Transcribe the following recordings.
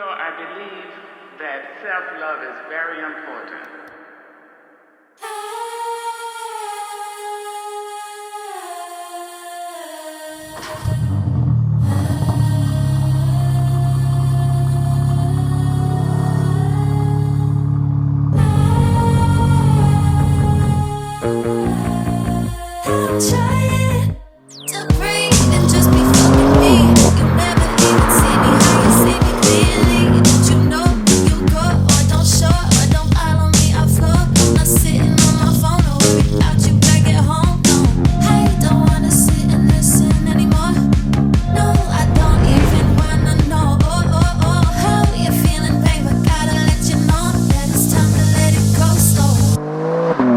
I believe that self-love is very important. Trying to breathe and just be fucking me. You never even see me how you see me clearly. Don't you know you go or don't show or don't follow me? I flow. I'm not sitting on my phone or worry about you back at home. No, I don't wanna sit and listen anymore. No, I don't even wanna know. How you feeling, babe? I gotta let you know that it's time to let it go slow.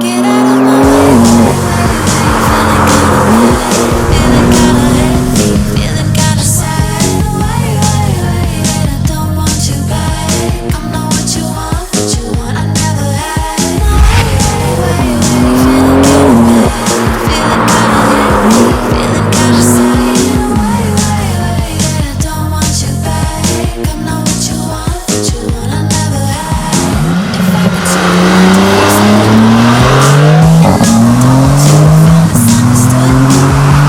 Get out of my way. Feeling kinda heavy, feeling kinda sad. I don't want you back. I'm not what you want, I never had. Feeling kinda bad, feeling kinda heavy, feeling kinda sad. I don't want you back. I'm not what you want, I never had. If I could turn around to fix something, I don't want you to feel misunderstood.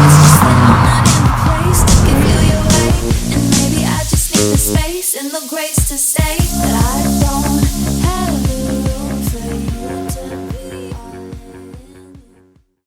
It's just that I'm not in the place to give you your way, and maybe I just need the space and the grace to say that I don't